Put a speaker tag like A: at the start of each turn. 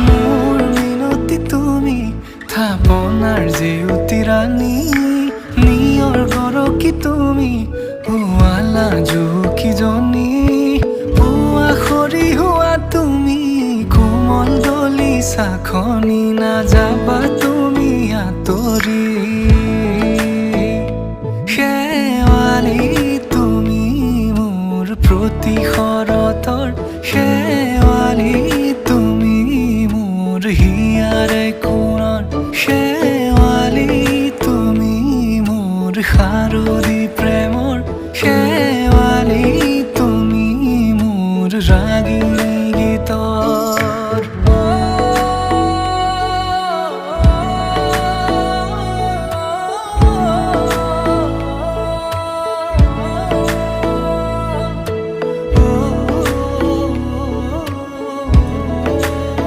A: মোৰ মিনতি তুমি থাপনাৰ জেউতি ৰাণী নিয়ৰ গৰকি তুমি পুৱালা জুকিজনী পুৱা খৰি হোৱা তুমি কোমল দলি চাখনি নাযাবা তুমি আঁতৰি